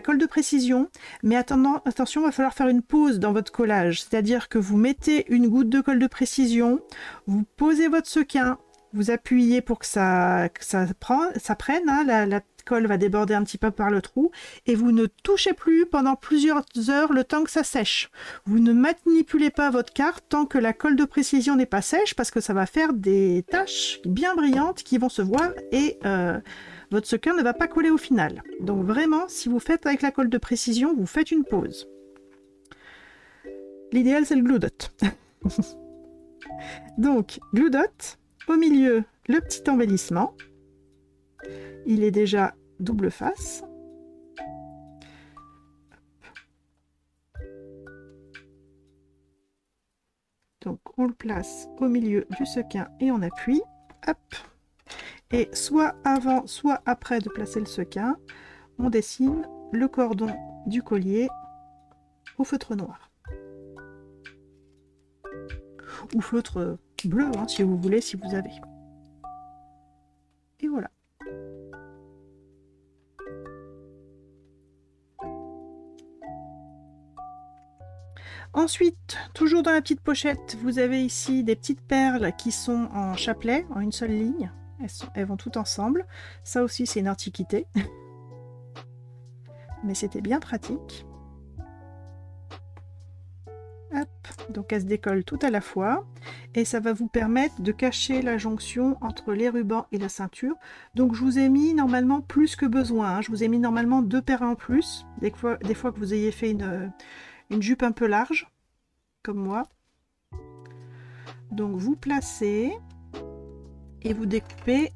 colle de précision, mais attention, il va falloir faire une pause dans votre collage. C'est-à-dire que vous mettez une goutte de colle de précision, vous posez votre sequin, vous appuyez pour que ça prenne, hein, la colle va déborder un petit peu par le trou, et vous ne touchez plus pendant plusieurs heures le temps que ça sèche. Vous ne manipulez pas votre carte tant que la colle de précision n'est pas sèche, parce que ça va faire des taches bien brillantes qui vont se voir, et votre sequin ne va pas coller au final. Donc vraiment, si vous faites avec la colle de précision, vous faites une pause. L'idéal, c'est le Glue Dot. Donc, Glue Dot. Au milieu, le petit embellissement. Il est déjà double face. Donc on le place au milieu du sequin et on appuie. Hop. Et soit avant, soit après de placer le sequin, on dessine le cordon du collier au feutre noir. Ou feutre bleu, hein, si vous voulez, si vous avez. Et voilà. Ensuite, toujours dans la petite pochette, vous avez ici des petites perles qui sont en chapelet, en une seule ligne. Elles vont toutes ensemble. Ça aussi, c'est une antiquité. Mais c'était bien pratique. Hop, donc elles se décollent tout à la fois. Et ça va vous permettre de cacher la jonction entre les rubans et la ceinture. Donc je vous ai mis normalement plus que besoin, hein. Je vous ai mis normalement 2 paires en plus. Des fois que vous ayez fait une jupe un peu large, comme moi. Donc vous placez et vous découpez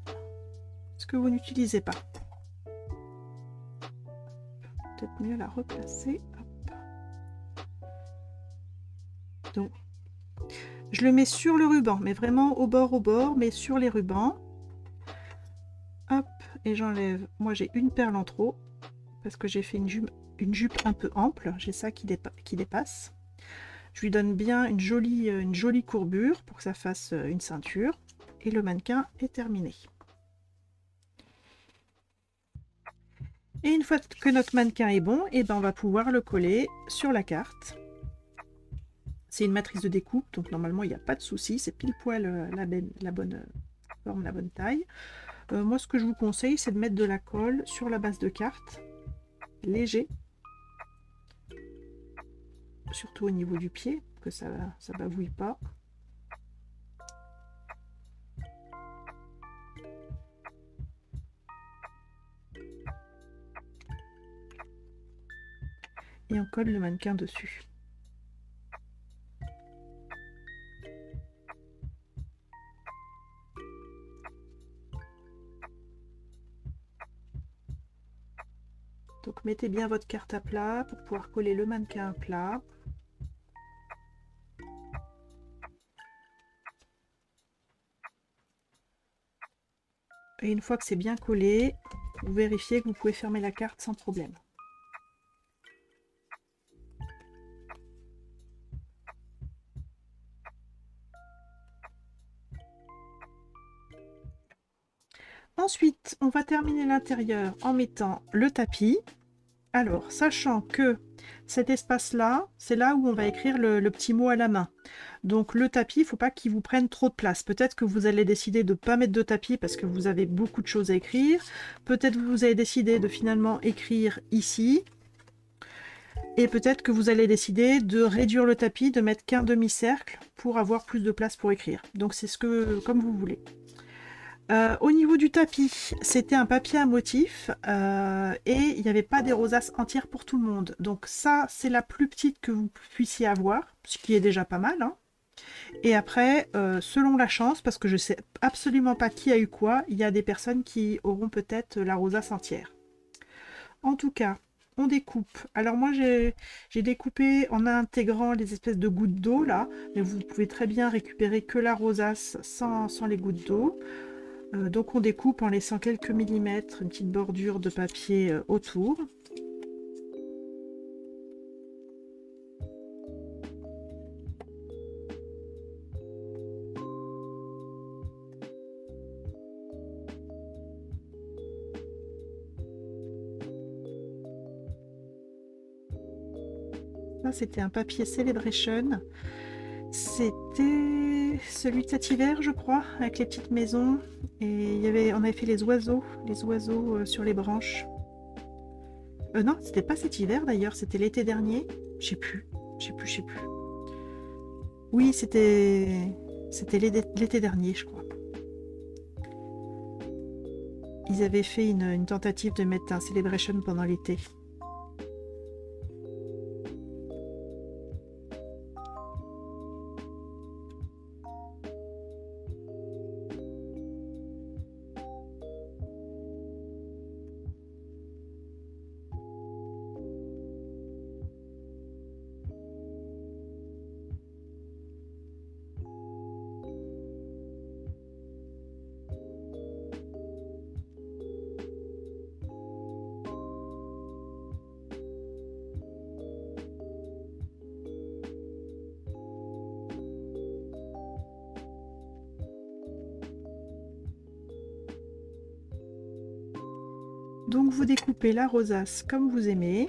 ce que vous n'utilisez pas. Peut-être mieux la replacer. Hop. Donc, je le mets sur le ruban, mais vraiment au bord, mais sur les rubans. Hop, et j'enlève. Moi, j'ai une perle en trop parce que j'ai fait une jupe un peu ample. J'ai ça qui dépasse. Je lui donne bien une jolie courbure pour que ça fasse une ceinture. Et le mannequin est terminé. Et une fois que notre mannequin est bon, et ben on va pouvoir le coller sur la carte. C'est une matrice de découpe, donc normalement il n'y a pas de souci, c'est pile poil la bonne forme, la bonne taille. Moi ce que je vous conseille, c'est de mettre de la colle sur la base de carte, léger, surtout au niveau du pied, que ça bavouille pas. et on colle le mannequin dessus. Donc mettez bien votre carte à plat pour pouvoir coller le mannequin à plat. Et une fois que c'est bien collé, vous vérifiez que vous pouvez fermer la carte sans problème. Ensuite, on va terminer l'intérieur en mettant le tapis. Alors, sachant que cet espace-là, c'est là où on va écrire le petit mot à la main. Donc le tapis, il ne faut pas qu'il vous prenne trop de place. Peut-être que vous allez décider de ne pas mettre de tapis parce que vous avez beaucoup de choses à écrire. Peut-être que vous avez décidé de finalement écrire ici. Et peut-être que vous allez décider de réduire le tapis, de mettre qu'un demi-cercle pour avoir plus de place pour écrire. Donc c'est comme vous voulez. Au niveau du tapis, c'était un papier à motif et il n'y avait pas des rosaces entières pour tout le monde. Donc ça, c'est la plus petite que vous puissiez avoir, ce qui est déjà pas mal, hein. Et après, selon la chance, parce que je sais absolument pas qui a eu quoi, il y a des personnes qui auront peut-être la rosace entière. En tout cas, on découpe. Alors moi, j'ai découpé en intégrant les espèces de gouttes d'eau là, mais vous pouvez très bien récupérer que la rosace sans les gouttes d'eau. Donc on découpe en laissant quelques millimètres, une petite bordure de papier autour. Ça, c'était un papier Celebration. C'était celui de cet hiver, je crois, avec les petites maisons. Et on avait fait les oiseaux sur les branches. Non, c'était pas cet hiver d'ailleurs, c'était l'été dernier. Je sais plus. Oui, c'était l'été dernier, je crois. Ils avaient fait une tentative de mettre un Celebration pendant l'été. Donc vous découpez la rosace comme vous aimez.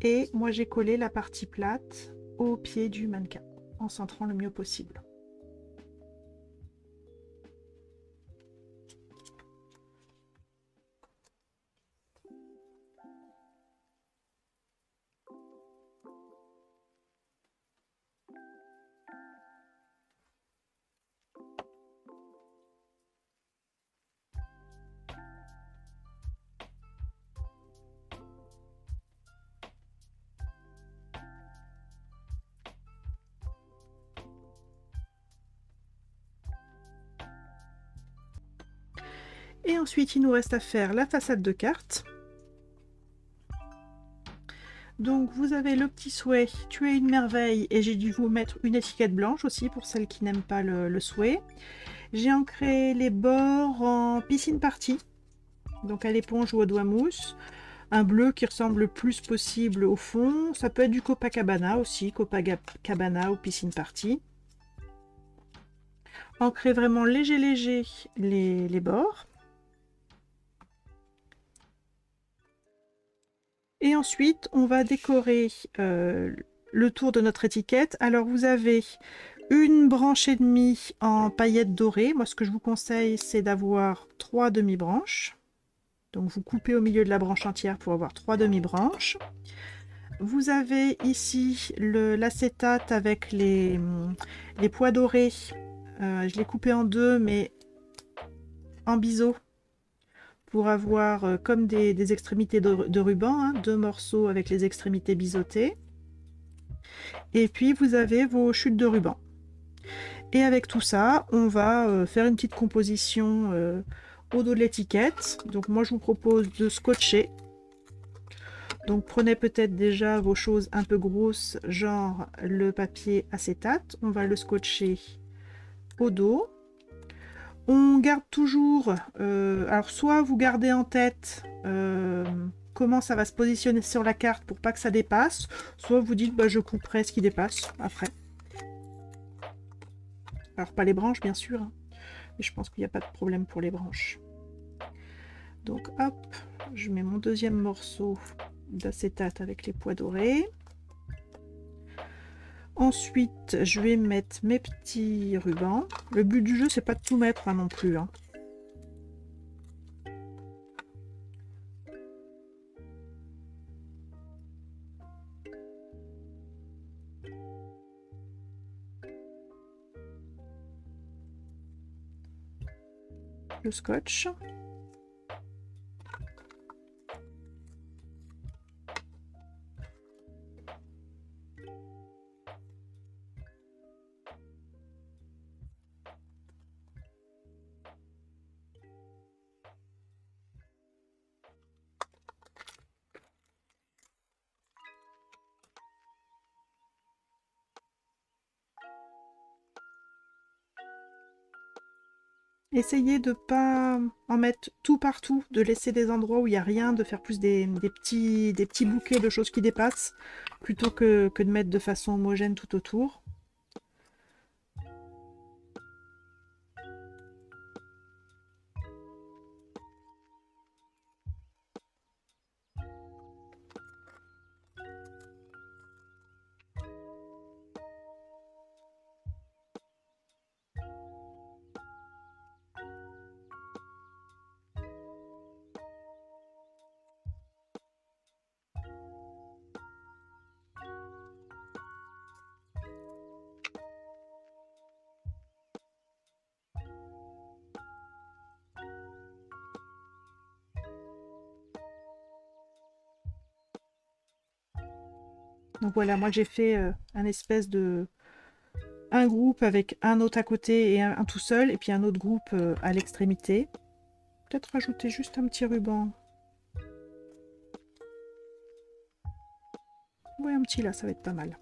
Et moi j'ai collé la partie plate au pied du mannequin en centrant le mieux possible. Et ensuite, il nous reste à faire la façade de carte. Donc, vous avez le petit souhait « Tu es une merveille » et j'ai dû vous mettre une étiquette blanche aussi pour celles qui n'aiment pas le souhait. J'ai ancré les bords en piscine party, donc à l'éponge ou au doigt mousse. Un bleu qui ressemble le plus possible au fond. Ça peut être du Copacabana aussi, Copacabana ou piscine party. Ancrer vraiment léger les bords. Et ensuite, on va décorer le tour de notre étiquette. Alors, vous avez une branche et demie en paillettes dorées. Moi, ce que je vous conseille, c'est d'avoir 3 demi-branches. Donc, vous coupez au milieu de la branche entière pour avoir 3 demi-branches. Vous avez ici l'acétate avec les pois dorés. Je l'ai coupé en deux, mais en biseau, pour avoir comme des extrémités de ruban, hein, 2 morceaux avec les extrémités biseautées. Et puis vous avez vos chutes de ruban. Et avec tout ça, on va faire une petite composition au dos de l'étiquette. Donc moi je vous propose de scotcher. Donc prenez peut-être déjà vos choses un peu grosses, genre le papier acétate. On va le scotcher au dos. On garde toujours, alors soit vous gardez en tête comment ça va se positionner sur la carte pour pas que ça dépasse, soit vous dites bah, je couperai ce qui dépasse après. Alors pas les branches bien sûr, hein, mais je pense qu'il n'y a pas de problème pour les branches. Donc hop, je mets mon deuxième morceau d'acétate avec les pois dorés. Ensuite, je vais mettre mes petits rubans. Le but du jeu, c'est pas de tout mettre hein, non plus. Hein. Le scotch. Essayez de ne pas en mettre tout partout, de laisser des endroits où il n'y a rien, de faire plus des petits bouquets de choses qui dépassent, plutôt que de mettre de façon homogène tout autour. Donc voilà, moi j'ai fait un espèce de... un groupe avec un autre à côté et un tout seul, et puis un autre groupe à l'extrémité. Peut-être rajouter juste un petit ruban. Ouais, un petit là, ça va être pas mal.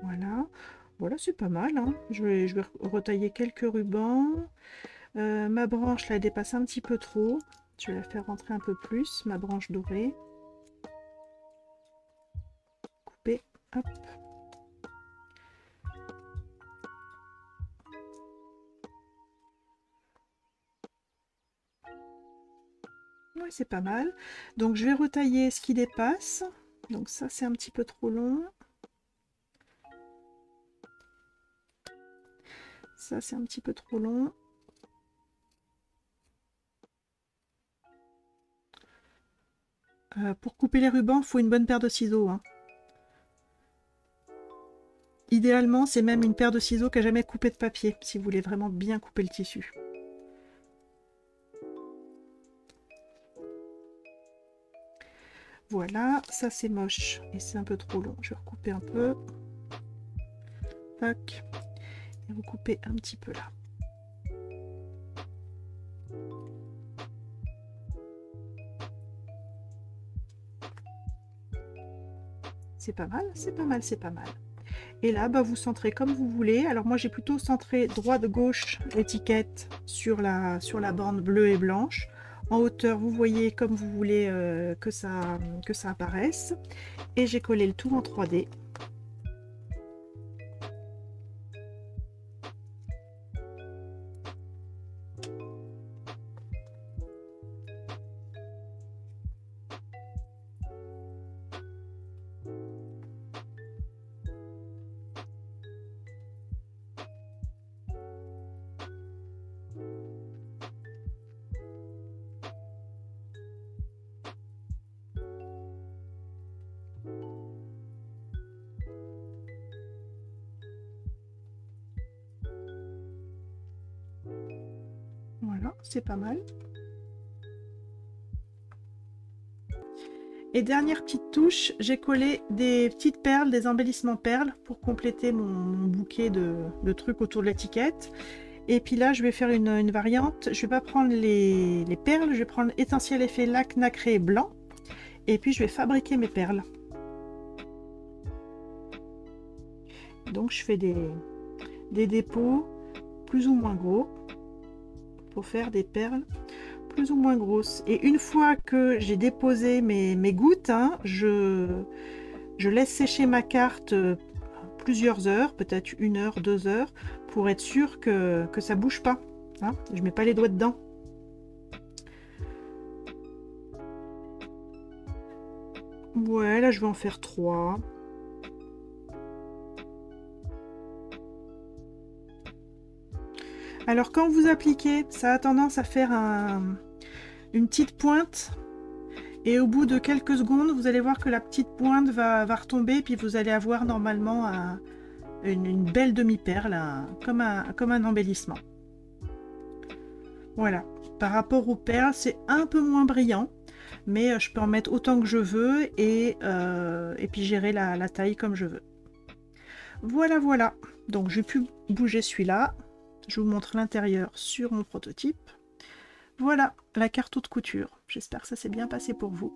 Voilà, voilà c'est pas mal. Hein. Je vais retailler quelques rubans. Ma branche là elle dépasse un petit peu trop. Je vais la faire rentrer un peu plus, ma branche dorée. Couper, hop. Oui, c'est pas mal. Donc je vais retailler ce qui dépasse. Donc ça c'est un petit peu trop long. Ça c'est un petit peu trop long. Pour couper les rubans, il faut une bonne paire de ciseaux. Hein. Idéalement, c'est même une paire de ciseaux qui n'a jamais coupé de papier, si vous voulez vraiment bien couper le tissu. Voilà, ça c'est moche et c'est un peu trop long. Je vais recouper un peu. Tac. Et recouper un petit peu là. C'est pas mal, c'est pas mal, c'est pas mal. Et là, bah, vous centrez comme vous voulez. Alors moi, j'ai plutôt centré droite-gauche l'étiquette sur la bande bleue et blanche. En hauteur, vous voyez comme vous voulez que ça apparaisse. Et j'ai collé le tout en 3D. Voilà, c'est pas mal. Et dernière petite touche, j'ai collé des petites perles, des embellissements perles pour compléter mon bouquet de trucs autour de l'étiquette. Et puis là, je vais faire une variante. Je vais pas prendre les perles, je vais prendre Essentiel Effet Lac Nacré Blanc. Et puis, je vais fabriquer mes perles. Donc, je fais des dépôts plus ou moins gros pour faire des perles plus ou moins grosses. Et une fois que j'ai déposé mes gouttes, hein, je laisse sécher ma carte plusieurs heures, peut-être 1 heure, 2 heures, pour être sûr que ça bouge pas. Hein. Je mets pas les doigts dedans. Ouais, là je vais en faire 3. Alors quand vous appliquez, ça a tendance à faire une petite pointe. Et au bout de quelques secondes, vous allez voir que la petite pointe va retomber. Puis vous allez avoir normalement une belle demi-perle, comme un embellissement. Voilà. Par rapport aux perles, c'est un peu moins brillant. Mais je peux en mettre autant que je veux. Et puis gérer la taille comme je veux. Voilà, voilà. Donc j'ai pu bouger celui-là. Je vous montre l'intérieur sur mon prototype. Voilà la carte haute couture. J'espère que ça s'est bien passé pour vous.